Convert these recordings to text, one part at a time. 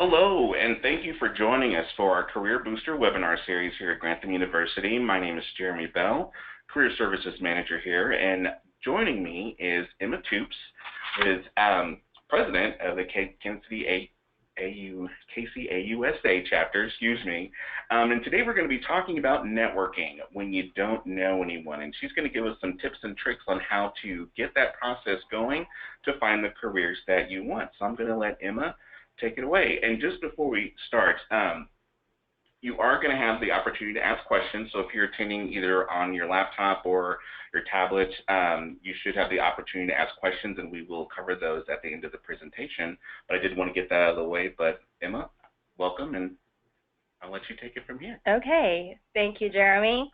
Hello, and thank you for joining us for our Career Booster webinar series here at Grantham University. My name is Jeremy Bell, Career Services Manager here, and joining me is Emma Toops, who is President of the KCAUSA chapter, and today we're going to be talking about networking when you don't know anyone, and she's going to give us some tips and tricks on how to get that process going to find the careers that you want. So I'm going to let Emma take it away. And just before we start, you are going to have the opportunity to ask questions. So if you're attending either on your laptop or your tablet, you should have the opportunity to ask questions, and we will cover those at the end of the presentation. But I did want to get that out of the way. But Emma, welcome, and I'll let you take it from here. Okay. Thank you, Jeremy.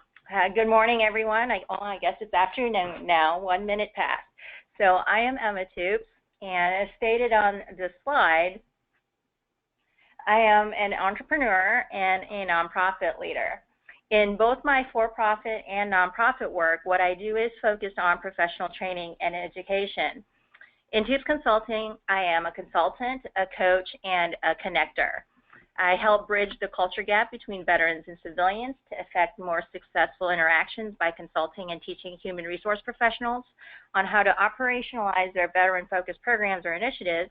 Good morning, everyone. I guess it's afternoon now, 1 minute past. So I am Emma Toops, and as stated on the slide, I am an entrepreneur and a nonprofit leader. In both my for-profit and nonprofit work, what I do is focus on professional training and education. In Toops Consulting, I am a consultant, a coach, and a connector. I help bridge the culture gap between veterans and civilians to effect more successful interactions by consulting and teaching human resource professionals on how to operationalize their veteran-focused programs or initiatives,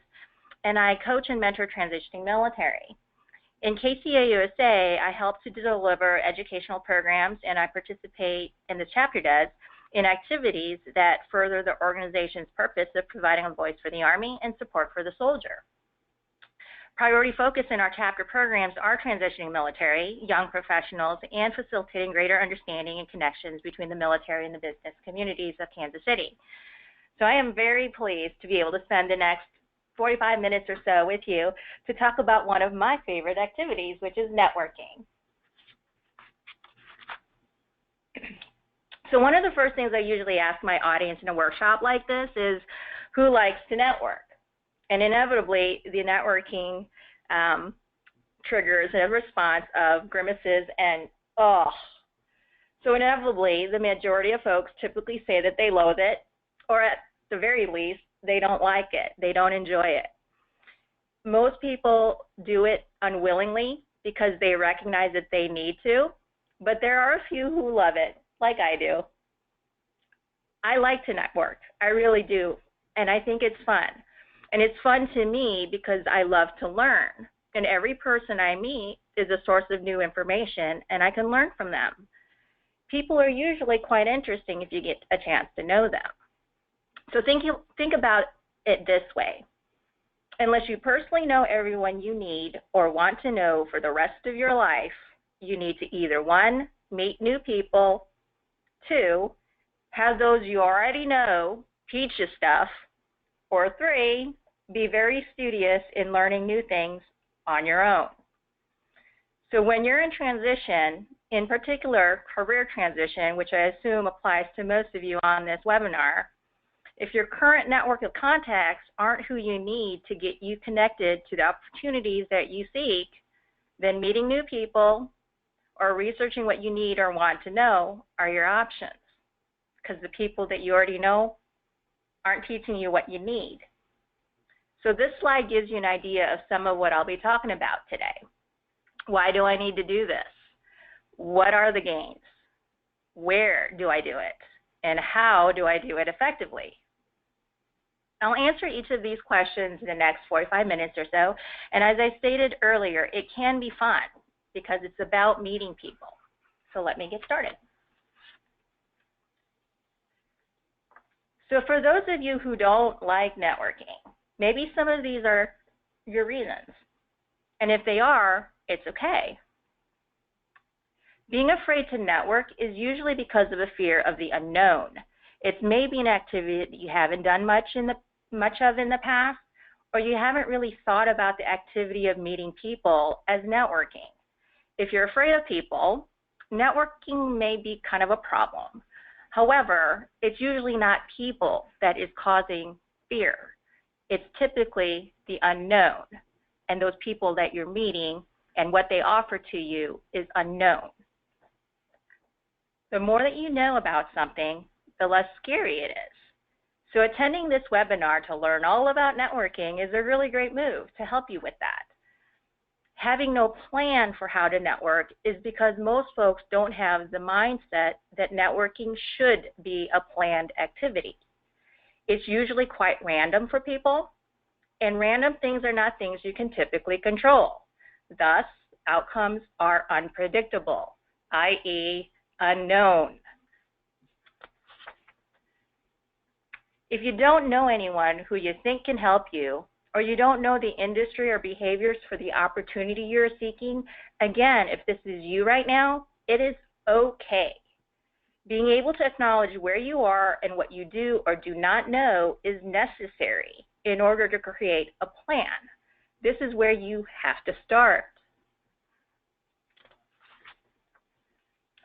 and I coach and mentor transitioning military. In KCAUSA, I help to deliver educational programs, and I participate, and the chapter does, in activities that further the organization's purpose of providing a voice for the Army and support for the soldier. Priority focus in our chapter programs are transitioning military, young professionals, and facilitating greater understanding and connections between the military and the business communities of Kansas City. So I am very pleased to be able to spend the next 45 minutes or so with you to talk about one of my favorite activities, which is networking. So one of the first things I usually ask my audience in a workshop like this is, who likes to network? And inevitably, the networking triggers a response of grimaces and, oh. So inevitably, the majority of folks typically say that they loathe it, or at the very least, they don't like it. They don't enjoy it. Most people do it unwillingly because they recognize that they need to, but there are a few who love it, like I do. I like to network. I really do, and I think it's fun. And it's fun to me because I love to learn, and every person I meet is a source of new information, and I can learn from them. People are usually quite interesting if you get a chance to know them. So think about it this way. Unless you personally know everyone you need or want to know for the rest of your life, you need to either 1, meet new people, 2, have those you already know teach you stuff, or 3, be very studious in learning new things on your own. So when you're in transition, in particular career transition, which I assume applies to most of you on this webinar, if your current network of contacts aren't who you need to get you connected to the opportunities that you seek, then meeting new people or researching what you need or want to know are your options, because the people that you already know aren't teaching you what you need. So this slide gives you an idea of some of what I'll be talking about today. Why do I need to do this? What are the gains? Where do I do it? And how do I do it effectively? I'll answer each of these questions in the next 45 minutes or so. And as I stated earlier, it can be fun because it's about meeting people. So let me get started. So for those of you who don't like networking, maybe some of these are your reasons. And if they are, it's okay. Being afraid to network is usually because of a fear of the unknown. It's maybe an activity that you haven't done much of in the past, or you haven't really thought about the activity of meeting people as networking. If you're afraid of people, networking may be kind of a problem. However, it's usually not people that is causing fear. It's typically the unknown, and those people that you're meeting and what they offer to you is unknown. The more that you know about something, the less scary it is. So attending this webinar to learn all about networking is a really great move to help you with that. having no plan for how to network is because most folks don't have the mindset that networking should be a planned activity. It's usually quite random for people, and random things are not things you can typically control. Thus, outcomes are unpredictable, i.e., unknown. If you don't know anyone who you think can help you, or you don't know the industry or behaviors for the opportunity you're seeking, again, if this is you right now, it is okay. Being able to acknowledge where you are and what you do or do not know is necessary in order to create a plan. This is where you have to start.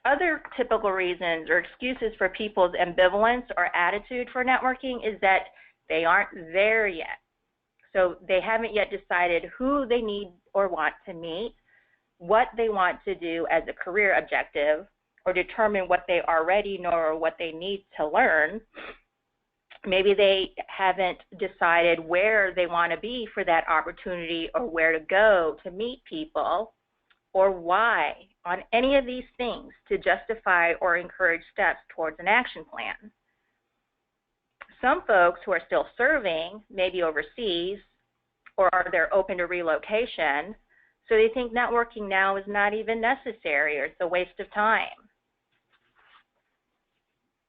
Other typical reasons or excuses for people's ambivalence or attitude for networking is that they aren't there yet. So they haven't yet decided who they need or want to meet, what they want to do as a career objective, or determine what they already know or what they need to learn. Maybe they haven't decided where they want to be for that opportunity or where to go to meet people, or why on any of these things to justify or encourage steps towards an action plan. Some folks who are still serving, maybe overseas, or they're open to relocation, so they think networking now is not even necessary or it's a waste of time.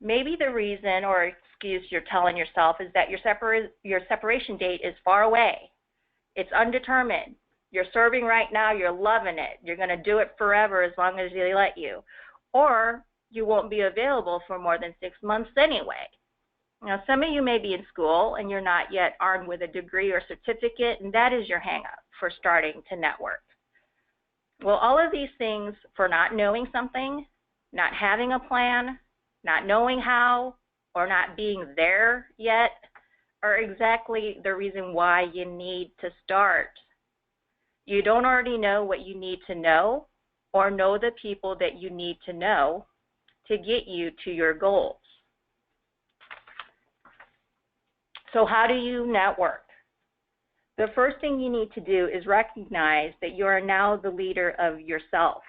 Maybe the reason or excuse you're telling yourself is that your separation date is far away. It's undetermined. You're serving right now, you're loving it. You're going to do it forever as long as they let you. Or you won't be available for more than 6 months anyway. Now, some of you may be in school and you're not yet armed with a degree or certificate, and that is your hang-up for starting to network. Well, all of these things for not knowing something, not having a plan, not knowing how, or not being there yet are exactly the reason why you need to start. You don't already know what you need to know or know the people that you need to know to get you to your goals. So how do you network? The first thing you need to do is recognize that you are now the leader of yourself.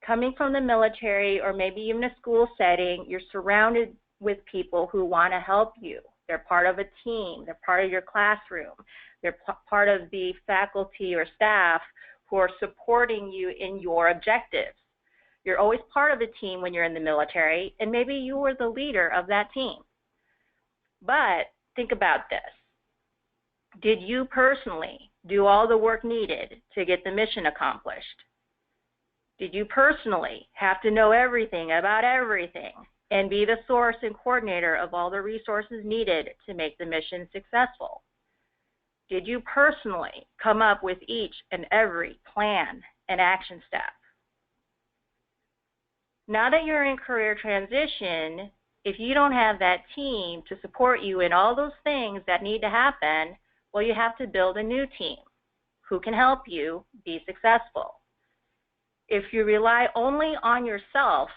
Coming from the military or maybe even a school setting, you're surrounded with people who want to help you. They're part of a team. They're part of your classroom. They're part of the faculty or staff who are supporting you in your objectives. You're always part of a team when you're in the military, and maybe you were the leader of that team. But think about this. Did you personally do all the work needed to get the mission accomplished? Did you personally have to know everything about everything and be the source and coordinator of all the resources needed to make the mission successful? Did you personally come up with each and every plan and action step? Now that you're in career transition, if you don't have that team to support you in all those things that need to happen, well, you have to build a new team who can help you be successful. If you rely only on yourself,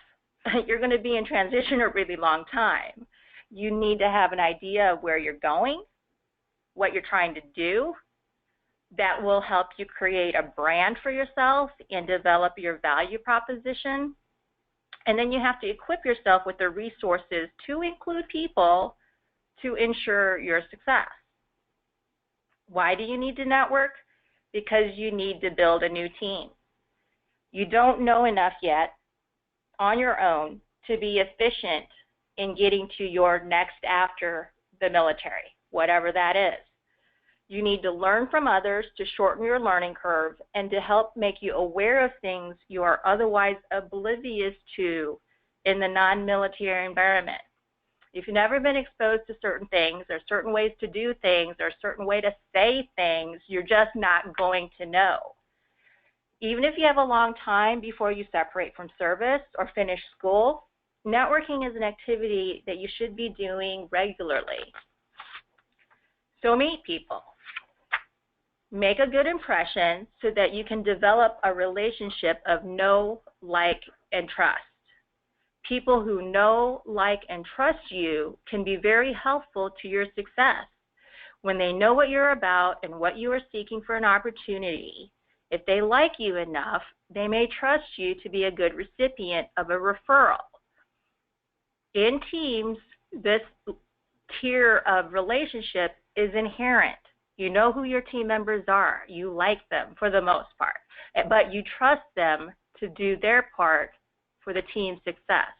you're going to be in transition a really long time. You need to have an idea of where you're going, what you're trying to do. That will help you create a brand for yourself and develop your value proposition. And then you have to equip yourself with the resources to include people to ensure your success. Why do you need to network? Because you need to build a new team. You don't know enough yet on your own to be efficient in getting to your next after the military, whatever that is. You need to learn from others to shorten your learning curve and to help make you aware of things you are otherwise oblivious to in the non-military environment. If you've never been exposed to certain things or certain ways to do things or a certain way to say things, you're just not going to know. Even if you have a long time before you separate from service or finish school, networking is an activity that you should be doing regularly. So meet people. Make a good impression so that you can develop a relationship of know, like, and trust. People who know, like, and trust you can be very helpful to your success. When they know what you're about and what you are seeking for an opportunity, If they like you enough, they may trust you to be a good recipient of a referral. In teams, this tier of relationship is inherent. You know who your team members are. You like them for the most part, but you trust them to do their part for the team's success.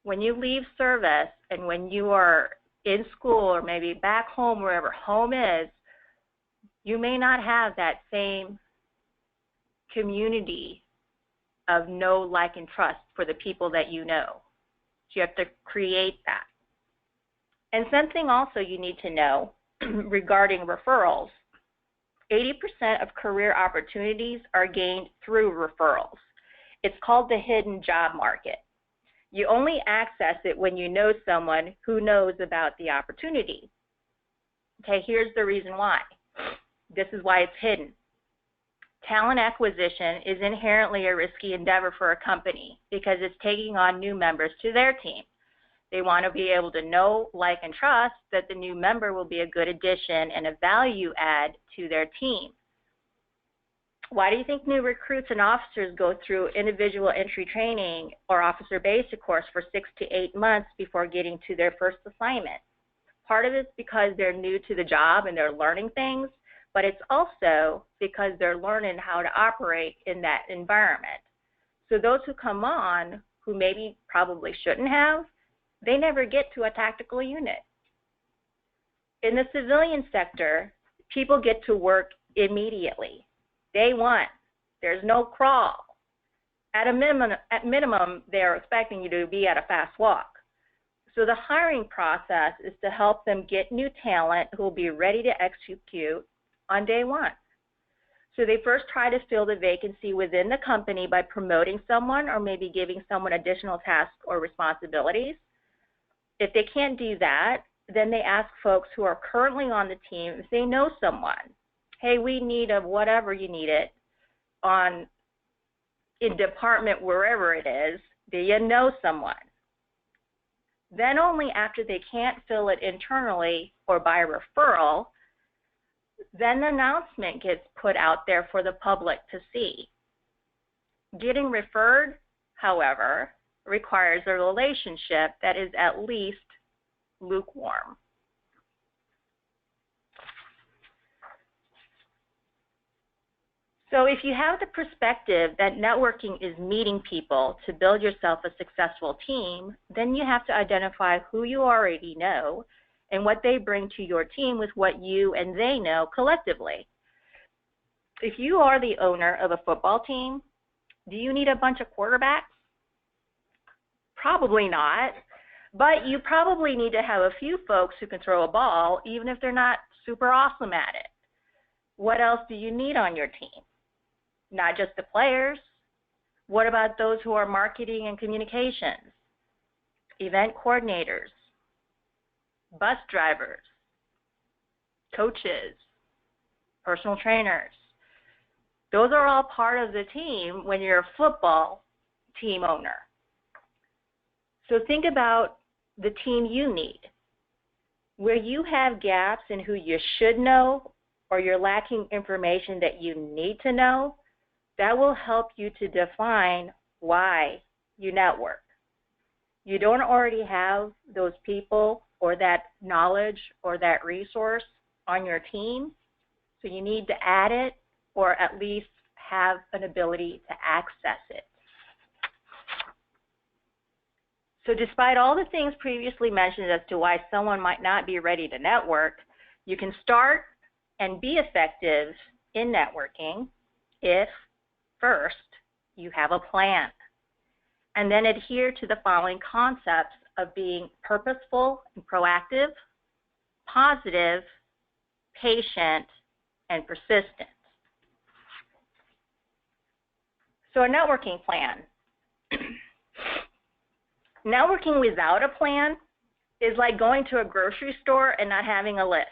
When you leave service and when you are in school or maybe back home, wherever home is, you may not have that same community of know, like, and trust for the people that you know. So you have to create that. And something also you need to know regarding referrals, 80% of career opportunities are gained through referrals. It's called the hidden job market. You only access it when you know someone who knows about the opportunity. Okay, here's the reason why. This is why it's hidden. Talent acquisition is inherently a risky endeavor for a company because it's taking on new members to their team. They want to be able to know, like, and trust that the new member will be a good addition and a value add to their team. Why do you think new recruits and officers go through individual entry training or officer basic course for 6 to 8 months before getting to their first assignment? Part of it's because they're new to the job and they're learning things, but it's also because they're learning how to operate in that environment. So those who come on who maybe probably shouldn't have, they never get to a tactical unit. In the civilian sector, people get to work immediately. Day one, there's no crawl. At minimum, they are expecting you to be at a fast walk. So the hiring process is to help them get new talent who will be ready to execute on day one. So they first try to fill the vacancy within the company by promoting someone or maybe giving someone additional tasks or responsibilities. If they can't do that, then they ask folks who are currently on the team if they know someone. Hey, we need a whatever you need it in department wherever it is. Do you know someone? Then only after they can't fill it internally or by referral, then the announcement gets put out there for the public to see. Getting referred, however, requires a relationship that is at least lukewarm. So if you have the perspective that networking is meeting people to build yourself a successful team, then you have to identify who you already know and what they bring to your team with what you and they know collectively. If you are the owner of a football team, do you need a bunch of quarterbacks? Probably not, but you probably need to have a few folks who can throw a ball, even if they're not super awesome at it. What else do you need on your team? Not just the players. What about those who are marketing and communications, event coordinators, bus drivers, coaches, personal trainers? Those are all part of the team when you're a football team owner. So think about the team you need. Where you have gaps in who you should know or you're lacking information that you need to know, that will help you to define why you network. You don't already have those people or that knowledge or that resource on your team, so you need to add it or at least have an ability to access it. So despite all the things previously mentioned as to why someone might not be ready to network, you can start and be effective in networking if, first, you have a plan, and then adhere to the following concepts of being purposeful and proactive, positive, patient, and persistent. So a networking plan. Networking without a plan is like going to a grocery store and not having a list.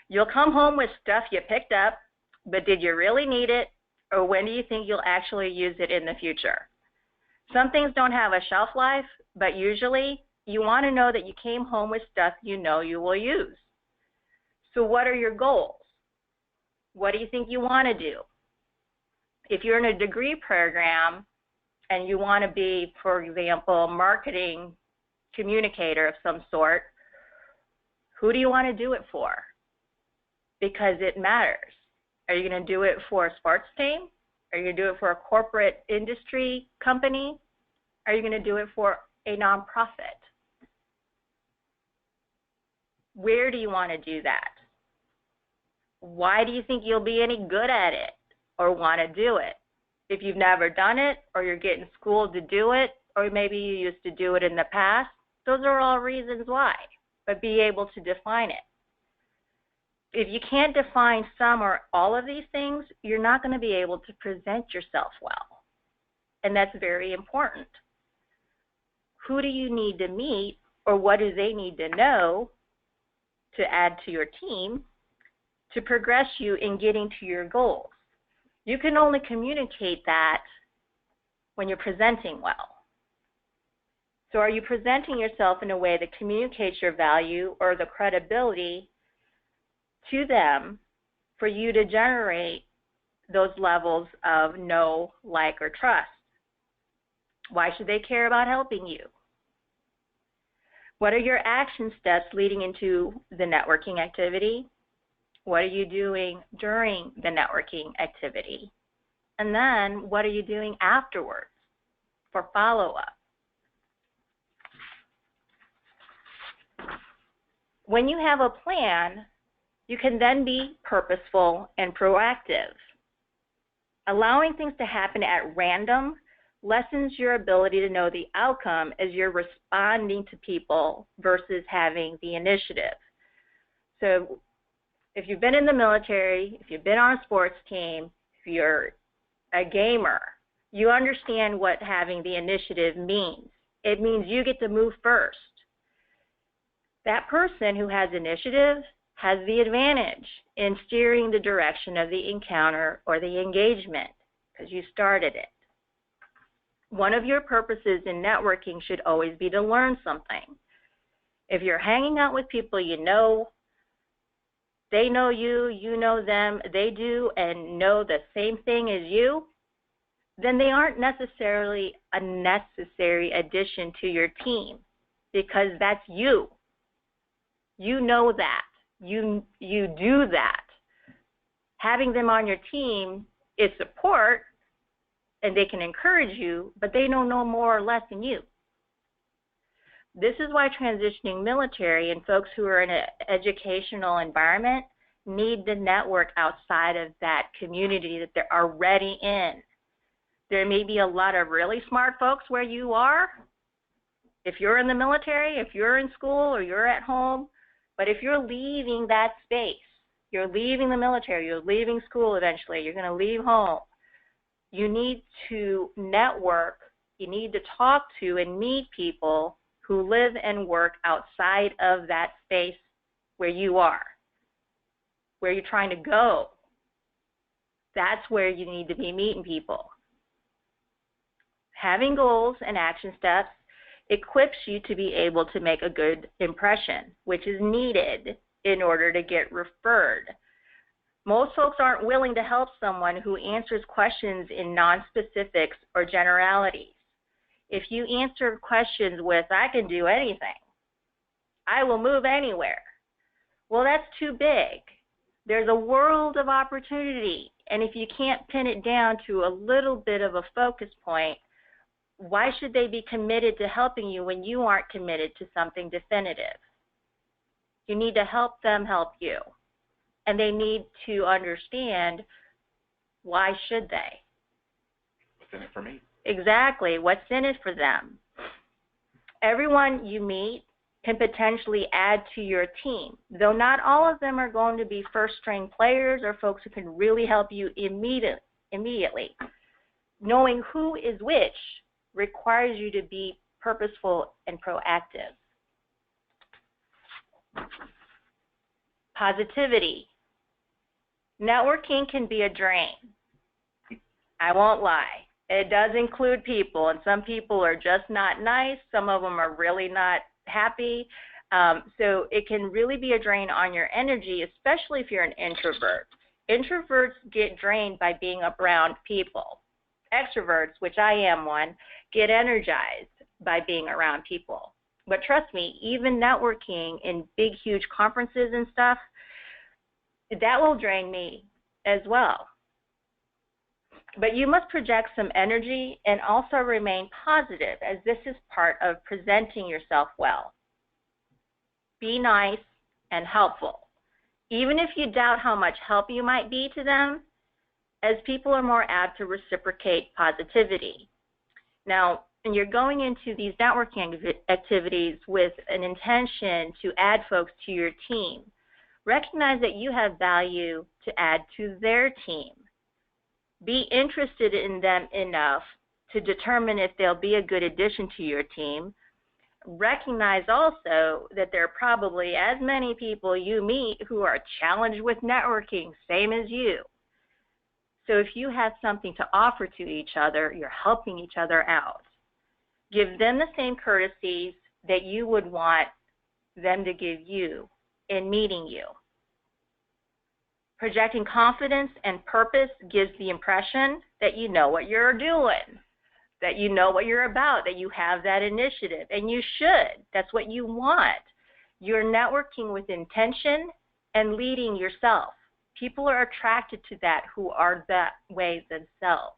You'll come home with stuff you picked up, but did you really need it, or when do you think you'll actually use it in the future? Some things don't have a shelf life, but usually you want to know that you came home with stuff you know you will use. So what are your goals? What do you think you want to do? If you're in a degree program and you want to be, for example, a marketing communicator of some sort, who do you want to do it for? Because it matters. Are you going to do it for a sports team? Are you going to do it for a corporate industry company? Are you going to do it for a nonprofit? Where do you want to do that? Why do you think you'll be any good at it or want to do it? If you've never done it, or you're getting schooled to do it, or maybe you used to do it in the past, those are all reasons why, but be able to define it. If you can't define some or all of these things, you're not going to be able to present yourself well, and that's very important. Who do you need to meet, or what do they need to know to add to your team to progress you in getting to your goals? You can only communicate that when you're presenting well. So are you presenting yourself in a way that communicates your value or the credibility to them for you to generate those levels of know, like, or trust? Why should they care about helping you? What are your action steps leading into the networking activity? What are you doing during the networking activity? And then what are you doing afterwards for follow-up? When you have a plan, you can then be purposeful and proactive. Allowing things to happen at random lessens your ability to know the outcome as you're responding to people versus having the initiative. So if you've been in the military, if you've been on a sports team, if you're a gamer, you understand what having the initiative means. It means you get to move first. That person who has initiative has the advantage in steering the direction of the encounter or the engagement because you started it. One of your purposes in networking should always be to learn something. If you're hanging out with people you know, they know you, you know them, they do and know the same thing as you, then they aren't necessarily a necessary addition to your team because that's you. You know that. You do that. Having them on your team is support, and they can encourage you, but they don't know more or less than you. This is why transitioning military and folks who are in an educational environment need to network outside of that community that they're already in. There may be a lot of really smart folks where you are, if you're in the military, if you're in school, or you're at home, but if you're leaving that space, you're leaving the military, you're leaving school eventually, you're going to leave home, you need to network, you need to talk to and meet people who live and work outside of that space where you are, where you're trying to go. That's where you need to be meeting people. Having goals and action steps equips you to be able to make a good impression, which is needed in order to get referred. Most folks aren't willing to help someone who answers questions in non-specifics or generalities. If you answer questions with, I can do anything, I will move anywhere, well, that's too big. There's a world of opportunity, and if you can't pin it down to a little bit of a focus point, why should they be committed to helping you when you aren't committed to something definitive? You need to help them help you. And they need to understand, why should they? What's in it for me? Exactly. What's in it for them? Everyone you meet can potentially add to your team, though not all of them are going to be first-string players or folks who can really help you immediately. Knowing who is which requires you to be purposeful and proactive. Positivity. Networking can be a drain. I won't lie. It does include people, and some people are just not nice. Some of them are really not happy. So it can really be a drain on your energy, especially if you're an introvert. Introverts get drained by being around people. Extroverts, which I am one, get energized by being around people. But trust me, even networking in big, huge conferences and stuff, that will drain me as well. But you must project some energy and also remain positive, as this is part of presenting yourself well. Be nice and helpful, even if you doubt how much help you might be to them, as people are more apt to reciprocate positivity. Now, when you're going into these networking activities with an intention to add folks to your team, recognize that you have value to add to their team. Be interested in them enough to determine if they'll be a good addition to your team. Recognize also that there are probably as many people you meet who are challenged with networking, same as you. So if you have something to offer to each other, you're helping each other out. Give them the same courtesies that you would want them to give you in meeting you. Projecting confidence and purpose gives the impression that you know what you're doing, that you know what you're about, that you have that initiative, and you should. That's what you want. You're networking with intention and leading yourself. People are attracted to that who are that way themselves.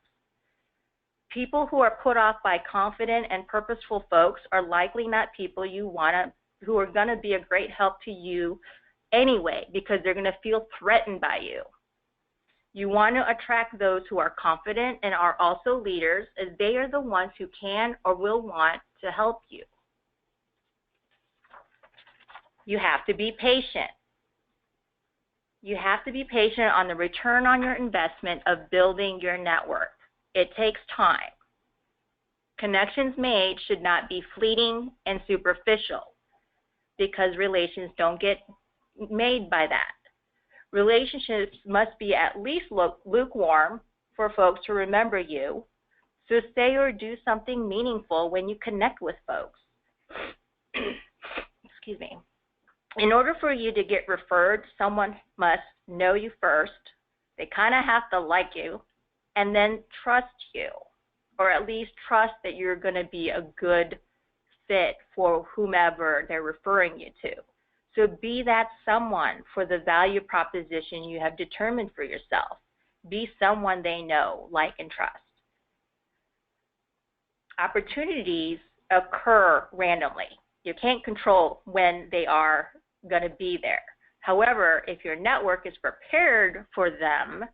People who are put off by confident and purposeful folks are likely not people who are going to be a great help to you anyway, because they're going to feel threatened by you. You want to attract those who are confident and are also leaders, as they are the ones who can or will want to help you. You have to be patient. You have to be patient on the return on your investment of building your network. It takes time. Connections made should not be fleeting and superficial, because relations don't get made by that. Relationships must be at least lukewarm for folks to remember you. So say or do something meaningful when you connect with folks. Excuse me. In order for you to get referred, someone must know you first. They kind of have to like you, and then trust you, or at least trust that you're going to be a good fit for whomever they're referring you to. So be that someone for the value proposition you have determined for yourself. Be someone they know, like, and trust. Opportunities occur randomly. You can't control when they are going to be there. However, if your network is prepared for them,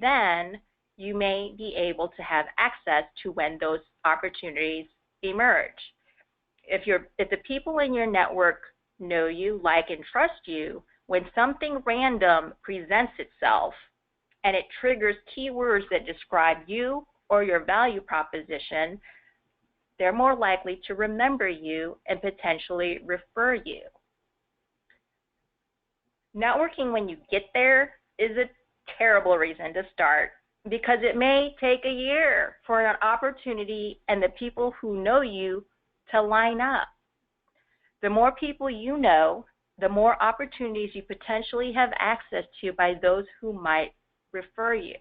then you may be able to have access to when those opportunities emerge. If the people in your network know you, like, and trust you, when something random presents itself and it triggers keywords that describe you or your value proposition, they're more likely to remember you and potentially refer you. Networking when you get there is a terrible reason to start, because it may take a year for an opportunity and the people who know you to line up. The more people you know, the more opportunities you potentially have access to by those who might refer you.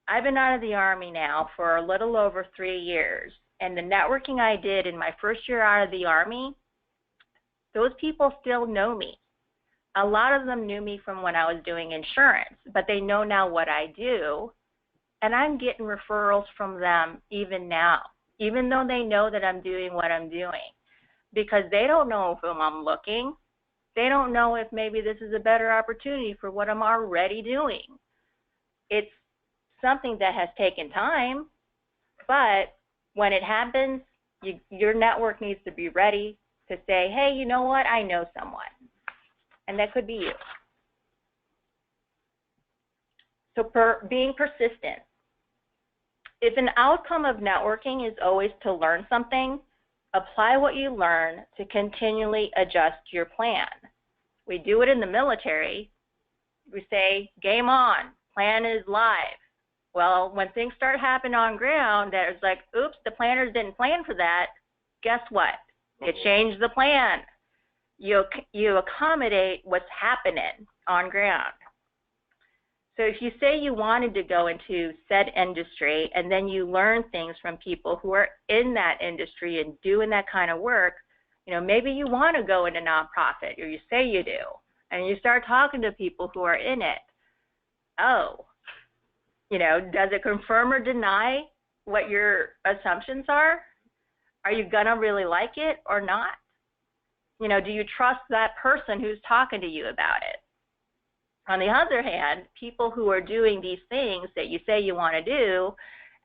I've been out of the Army now for a little over 3 years, and the networking I did in my first year out of the Army, those people still know me. A lot of them knew me from when I was doing insurance, but they know now what I do, and I'm getting referrals from them even now, even though they know that I'm doing what I'm doing, because they don't know if I'm looking. They don't know if maybe this is a better opportunity for what I'm already doing. It's something that has taken time, but when it happens, your network needs to be ready to say, hey, you know what, I know someone. And that could be you. So being persistent. If an outcome of networking is always to learn something, apply what you learn to continually adjust your plan. We do it in the military. We say, game on, plan is live. Well, when things start happening on ground, that it's like, oops, the planners didn't plan for that. Guess what? They changed the plan. You accommodate what's happening on ground. So if you say you wanted to go into said industry and then you learn things from people who are in that industry and doing that kind of work, maybe you want to go into nonprofit, or you say you do, and you start talking to people who are in it. Oh, does it confirm or deny what your assumptions are? Are you going to really like it or not? Do you trust that person who's talking to you about it? On the other hand, people who are doing these things that you say you want to do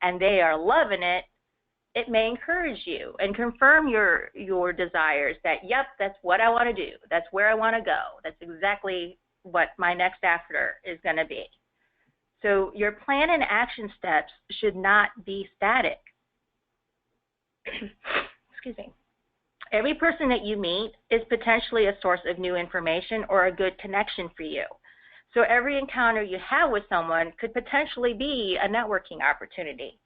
and they are loving it, it may encourage you and confirm your desires that, yep, that's what I want to do. That's where I want to go. That's exactly what my next after is going to be. So your plan and action steps should not be static. Excuse me. Every person that you meet is potentially a source of new information or a good connection for you. So every encounter you have with someone could potentially be a networking opportunity.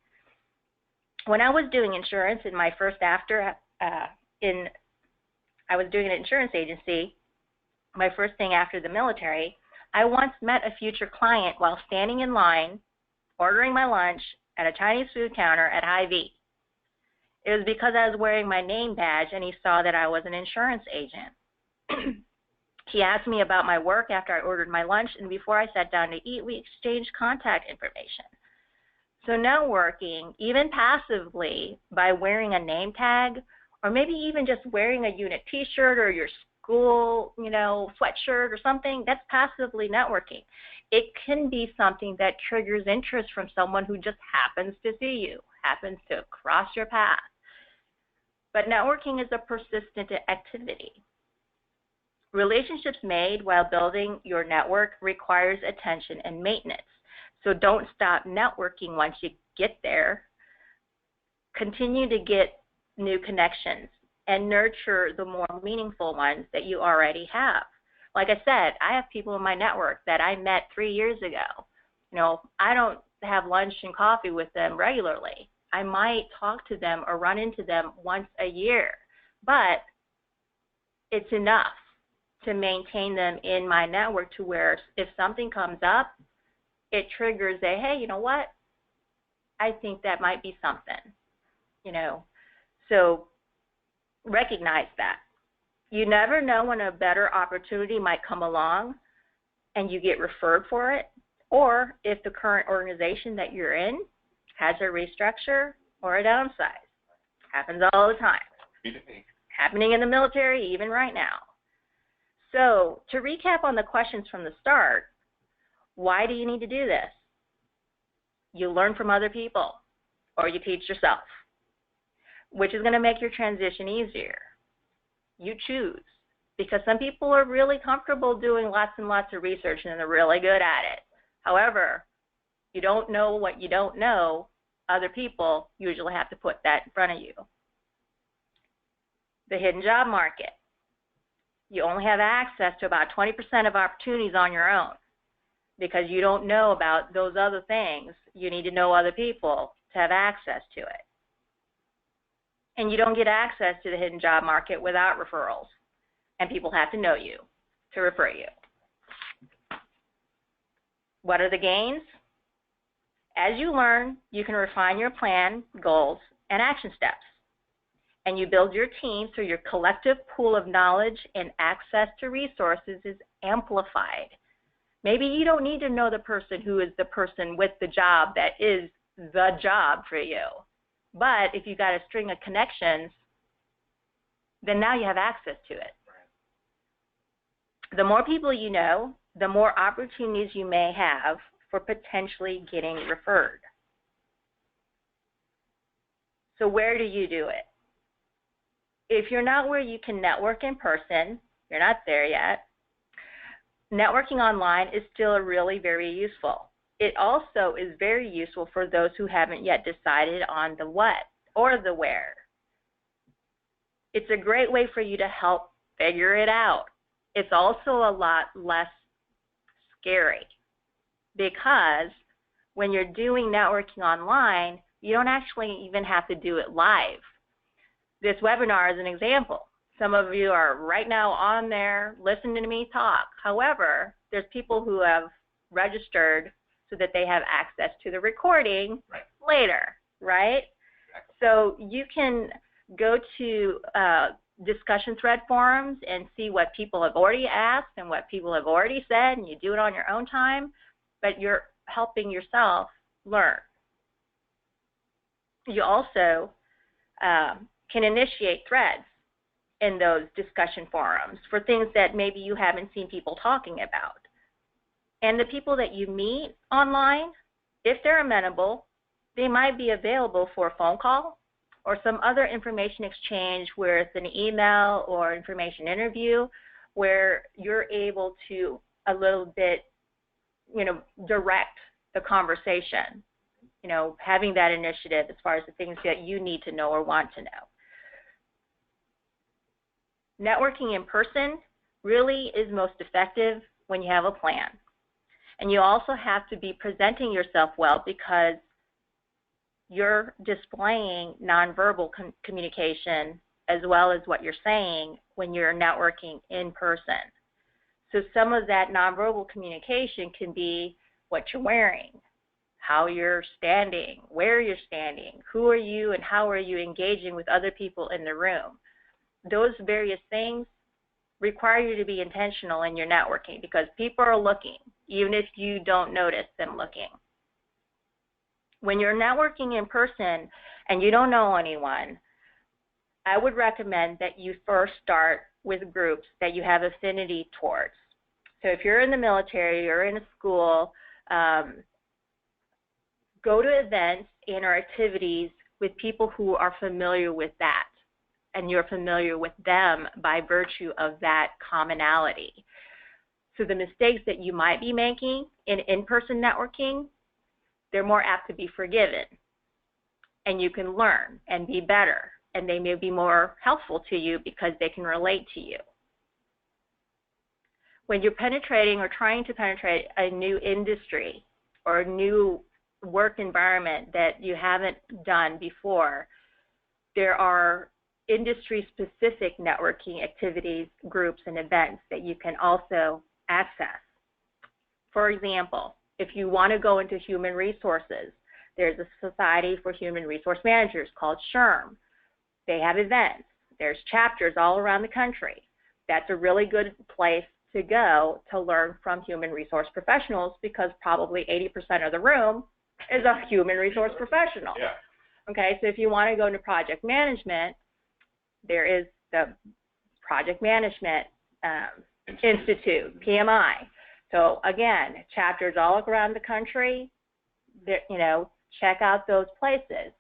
When I was doing insurance in my first after, I was doing an insurance agency, my first thing after the military, I once met a future client while standing in line, ordering my lunch at a Chinese food counter at Hy-Vee. It was because I was wearing my name badge and he saw that I was an insurance agent. He asked me about my work after I ordered my lunch, and before I sat down to eat, we exchanged contact information. So networking, even passively, by wearing a name tag, or maybe even just wearing a unit t-shirt or your school, sweatshirt or something, that's passively networking. It can be something that triggers interest from someone who just happens to see you, happens to cross your path. But networking is a persistent activity. Relationships made while building your network requires attention and maintenance. So don't stop networking once you get there. Continue to get new connections and nurture the more meaningful ones that you already have. Like I said, I have people in my network that I met 3 years ago. I don't have lunch and coffee with them regularly. I might talk to them or run into them once a year, but it's enough to maintain them in my network to where if something comes up, it triggers hey, you know what? I think that might be something, So recognize that. You never know when a better opportunity might come along and you get referred for it, or if the current organization that you're in has a restructure or a downsize. Happens all the time. Happening in the military even right now. So to recap on the questions from the start, why do you need to do this? You learn from other people, or you teach yourself. Which is going to make your transition easier? You choose, because some people are really comfortable doing lots and lots of research and they're really good at it. However, you don't know what you don't know. Other people usually have to put that in front of you. The hidden job market. You only have access to about 20% of opportunities on your own because you don't know about those other things. You need to know other people to have access to it. And you don't get access to the hidden job market without referrals. And people have to know you to refer you. What are the gains? As you learn, you can refine your plan, goals, and action steps. And you build your team so your collective pool of knowledge and access to resources is amplified. Maybe you don't need to know the person who is the person with the job that is the job for you. But if you got a string of connections, then now you have access to it. The more people you know, the more opportunities you may have for potentially getting referred. So where do you do it? If you're not where you can network in person, you're not there yet, networking online is still really very useful. It also is very useful for those who haven't yet decided on the what or the where. It's a great way for you to help figure it out. It's also a lot less scary because when you're doing networking online, you don't actually even have to do it live. This webinar is an example. Some of you are right now on there listening to me talk. However, there's people who have registered so that they have access to the recording Right. later, right? Exactly. So you can go to discussion thread forums and see what people have already asked and what people have already said, and you do it on your own time, but you're helping yourself learn. You also can initiate threads in those discussion forums for things that maybe you haven't seen people talking about. And the people that you meet online, if they're amenable, they might be available for a phone call or some other information exchange where it's an email or information interview where you're able to a little bit, direct the conversation, having that initiative as far as the things that you need to know or want to know. Networking in person really is most effective when you have a plan. And you also have to be presenting yourself well because you're displaying nonverbal communication as well as what you're saying when you're networking in person. So some of that nonverbal communication can be what you're wearing, how you're standing, where you're standing, who are you and how are you engaging with other people in the room. Those various things require you to be intentional in your networking because people are looking, even if you don't notice them looking. When you're networking in person and you don't know anyone, I would recommend that you first start with groups that you have affinity towards. So if you're in the military or in a school, go to events and or activities with people who are familiar with that, and you're familiar with them by virtue of that commonality. So the mistakes that you might be making in in-person networking, they're more apt to be forgiven, and you can learn and be better, and they may be more helpful to you because they can relate to you. When you're penetrating or trying to penetrate a new industry or a new work environment that you haven't done before, there are industry-specific networking activities, groups, and events that you can also access. For example, if you want to go into human resources, there's a Society for Human Resource Managers called SHRM. They have events. There's chapters all around the country. That's a really good place to go to learn from human resource professionals because probably 80% of the room is a human resource professional. Yeah. Okay, so if you want to go into project management, there is the Project Management Institute, PMI. So again, chapters all around the country, check out those places.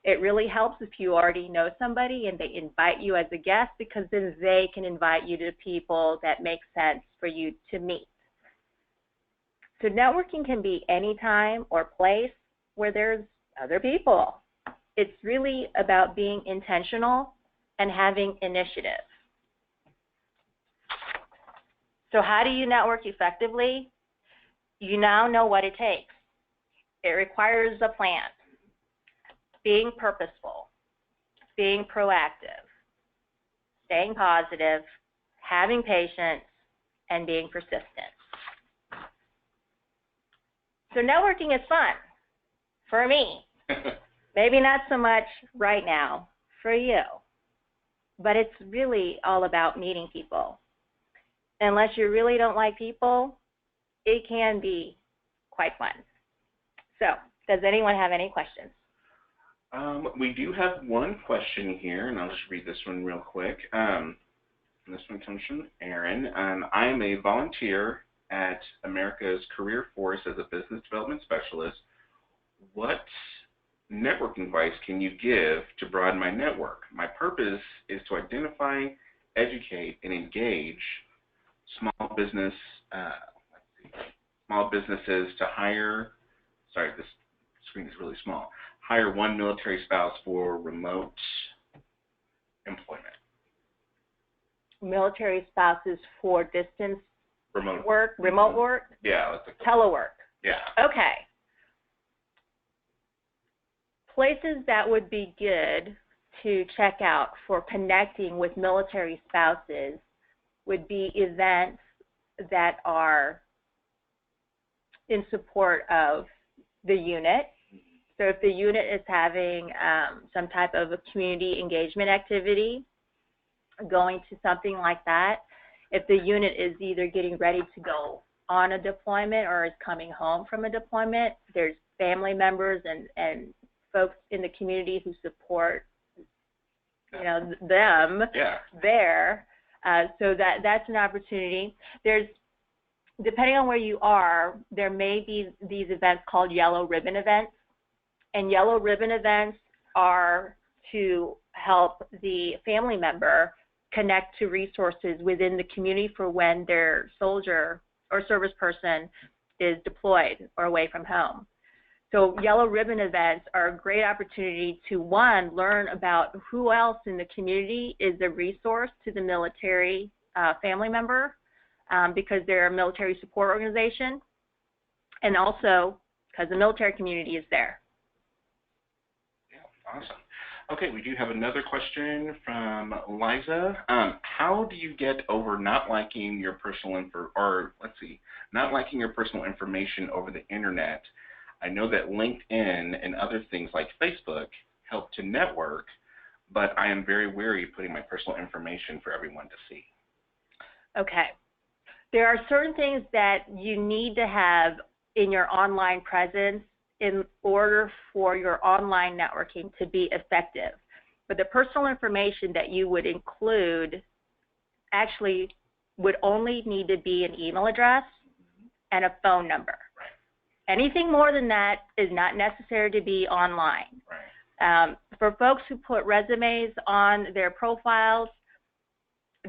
It really helps if you already know somebody and they invite you as a guest because then they can invite you to people that make sense for you to meet. So networking can be any time or place where there's other people. It's really about being intentional and having initiative. So how do you network effectively? You now know what it takes. It requires a plan, being purposeful, being proactive, staying positive, having patience, and being persistent. So networking is fun for me. Maybe not so much right now for you, but it's really all about meeting people. Unless you really don't like people, it can be quite fun. So, does anyone have any questions? We do have one question here, and I'll just read this one real quick. This one comes from Aaron. I am a volunteer at America's Career Force as a business development specialist. What networking advice can you give to broaden my network? My purpose is to identify, educate, and engage small businesses to hire. Sorry, this screen is really small. Hire one military spouse for remote employment. Military spouses for distance Remote work, remote work? Yeah. That's telework. Yeah. Okay. Places that would be good to check out for connecting with military spouses would be events that are in support of the unit. So if the unit is having some type of a community engagement activity, going to something like that, if the unit is either getting ready to go on a deployment or is coming home from a deployment, there's family members and folks in the community who support, them there. So that's an opportunity. Depending on where you are, there may be these events called yellow ribbon events. And yellow ribbon events are to help the family member connect to resources within the community for when their soldier or service person is deployed or away from home. So yellow ribbon events are a great opportunity to, one, learn about who else in the community is a resource to the military family member, because they're a military support organization, and also because the military community is there. Yeah, awesome. Okay, we do have another question from Liza. How do you get over not liking your personal not liking your personal information over the internet? I know that LinkedIn and other things like Facebook help to network, but I am very wary of putting my personal information for everyone to see. Okay. There are certain things that you need to have in your online presence in order for your online networking to be effective. But the personal information that you would include actually would only need to be an email address and a phone number. Right. Anything more than that is not necessary to be online. Right. For folks who put resumes on their profiles,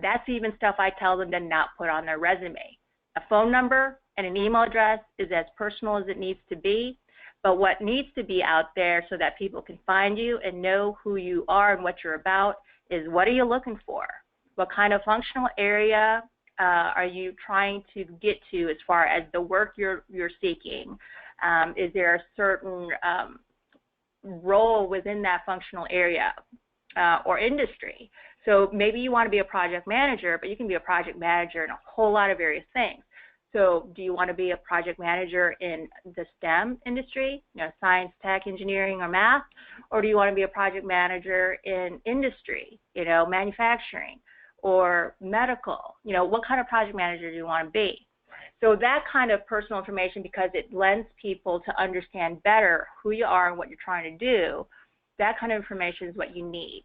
that's even stuff I tell them to not put on their resume. A phone number and an email address is as personal as it needs to be, but what needs to be out there so that people can find you and know who you are and what you're about is, what are you looking for? What kind of functional area are you trying to get to as far as the work you're seeking? Is there a certain role within that functional area or industry? So maybe you want to be a project manager, but you can be a project manager in a whole lot of various things. So do you want to be a project manager in the STEM industry, science, tech, engineering, or math? Or do you want to be a project manager in industry, manufacturing or medical? What kind of project manager do you want to be? So that kind of personal information, because it lends people to understand better who you are and what you're trying to do, that kind of information is what you need.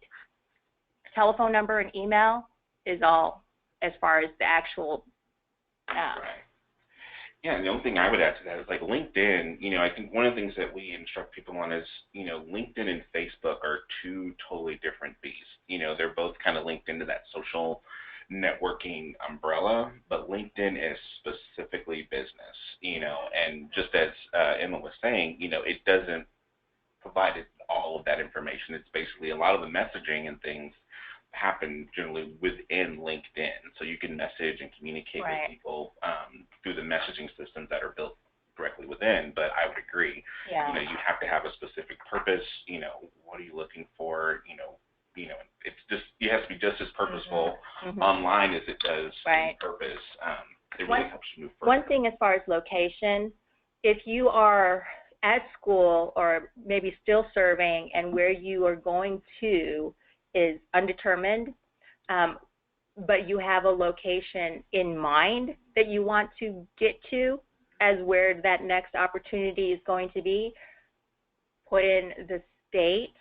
Telephone number and email is all as far as the actual right. Yeah, and the only thing I would add to that is like LinkedIn, I think one of the things that we instruct people on is, LinkedIn and Facebook are two totally different beasts. They're both kind of linked into that social networking umbrella, but LinkedIn is specifically business, and just as Emma was saying, it doesn't provide all of that information. It's basically a lot of the messaging and things happen generally within LinkedIn. So you can message and communicate right. with people through the messaging systems that are built directly within. But I would agree, you have to have a specific purpose. What are you looking for? It's just, it has to be just as purposeful online as it does right. in purpose. It really helps you move further. One thing as far as location, if you are at school or maybe still serving and where you are going to is undetermined, but you have a location in mind that you want to get to as where that next opportunity is going to be, put in the state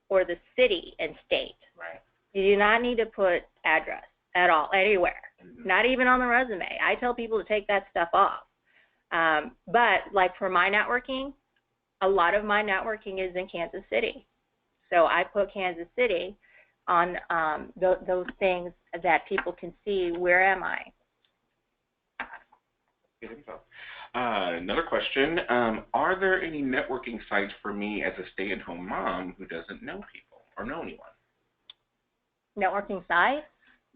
or the city and state. Right. You do not need to put address at all, anywhere, not even on the resume. I tell people to take that stuff off. But like for my networking, a lot of my networking is in Kansas City. So I put Kansas City on those things that people can see. Where am I? Good info. Another question, are there any networking sites for me as a stay-at-home mom who doesn't know people or know anyone? Networking sites?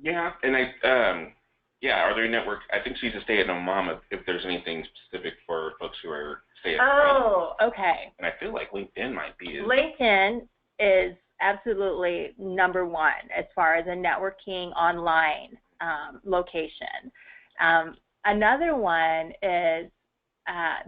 Yeah, and are there network? I think she's a stay-at-home mom if there's anything specific for folks who are stay-at-home. Oh, okay. And I feel like LinkedIn might be. LinkedIn is absolutely number one as far as a networking online location. Another one is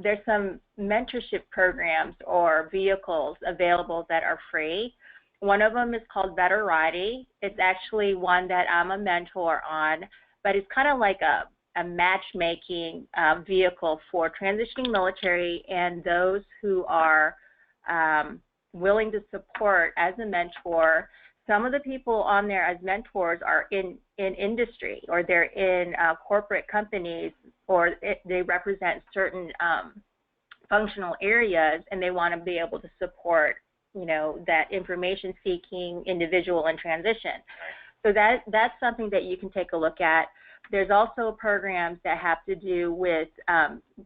there's some mentorship programs or vehicles available that are free. One of them is called Betterati. It's actually one that I'm a mentor on, but it's kind of like a matchmaking vehicle for transitioning military and those who are willing to support as a mentor. Some of the people on there as mentors are in industry, or they're in corporate companies, or they represent certain functional areas, and they want to be able to support, that information-seeking individual in transition. So that's something that you can take a look at. There's also programs that have to do with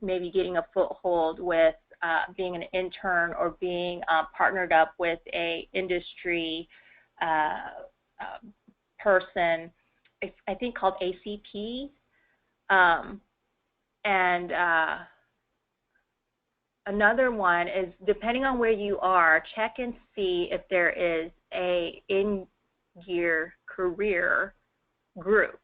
maybe getting a foothold with being an intern or being partnered up with a industry person, I think called ACP. And another one is, depending on where you are, check and see if there is a in-gear career group.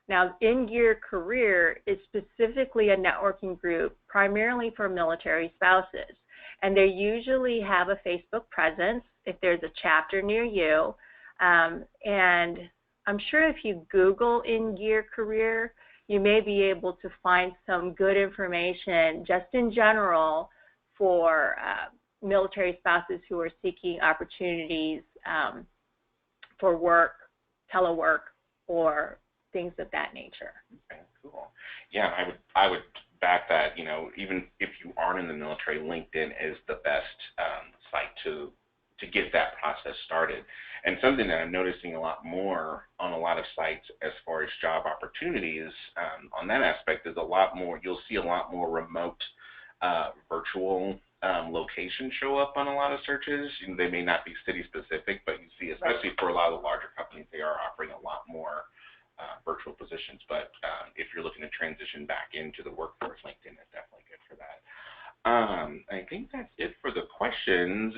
Now, in-gear career is specifically a networking group primarily for military spouses, and they usually have a Facebook presence if there's a chapter near you. And I'm sure if you Google in-gear career, you may be able to find some good information just in general for military spouses who are seeking opportunities for work, telework, or things of that nature. Okay, cool. Yeah, I would back that. Even if you aren't in the military, LinkedIn is the best site to get that process started. And something that I'm noticing a lot more on a lot of sites as far as job opportunities on that aspect is a lot more. You'll see a lot more remote, virtual locations show up on a lot of searches. They may not be city specific, but you see, especially for a lot of the larger companies, they are offering a lot more virtual positions. But if you're looking to transition back into the workforce, LinkedIn is definitely good for that. I think that's it for the questions,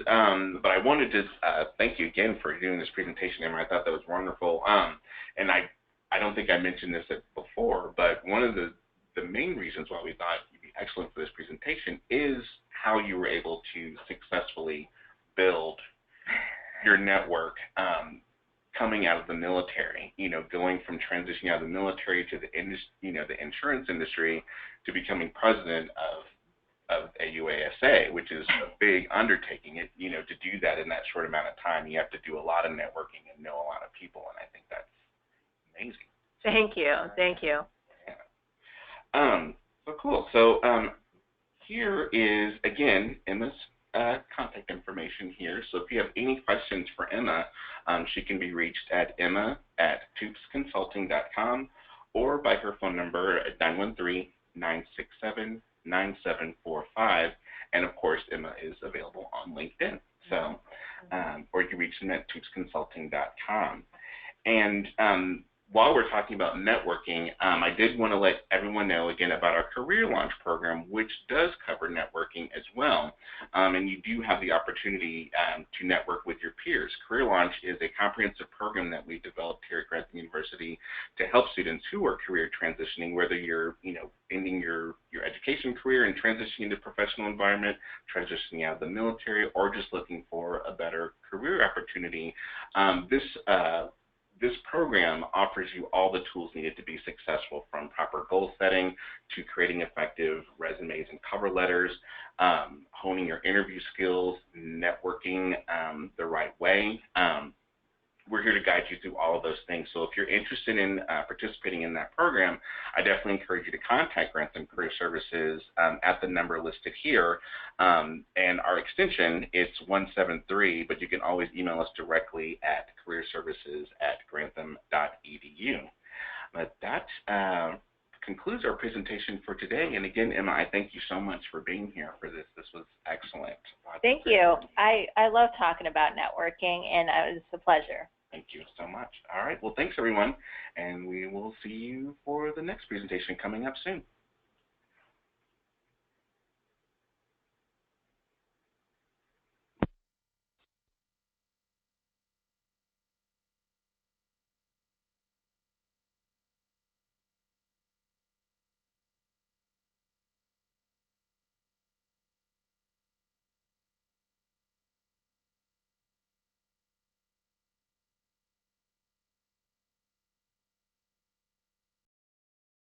but I wanted to thank you again for doing this presentation, Emma. I thought that was wonderful. And I don't think I mentioned this before, but one of the main reasons why we thought you'd be excellent for this presentation is how you were able to successfully build your network coming out of the military, going from transitioning out of the military to the insurance industry to becoming president of AUASA, which is a big undertaking. To do that in that short amount of time, you have to do a lot of networking and know a lot of people, and I think that's amazing. Thank you. Thank you. Yeah. So cool. So here is, again, Emma's contact information here. So if you have any questions for Emma, she can be reached at emma@toopsconsulting.com or by her phone number at 913-967-9745, and of course Emma is available on LinkedIn. So, or you can reach them at toopsconsulting.com. And while we're talking about networking, I did want to let everyone know again about our Career Launch program, which does cover networking as well. And you do have the opportunity to network with your peers. Career Launch is a comprehensive program that we developed here at Grantham University to help students who are career transitioning, whether you're ending your education career and transitioning into a professional environment, transitioning out of the military, or just looking for a better career opportunity. This program offers you all the tools needed to be successful, from proper goal setting to creating effective resumes and cover letters, honing your interview skills, networking the right way. We're here to guide you through all of those things. So if you're interested in participating in that program, I definitely encourage you to contact Grantham Career Services at the number listed here. And our extension, it's 173, but you can always email us directly at careerservices@grantham.edu. But that concludes our presentation for today. And again, Emma, I thank you so much for being here for this. This was excellent. Thank you. I love talking about networking, and it was a pleasure. Thank you so much. All right. Well, thanks, everyone. And we will see you for the next presentation coming up soon.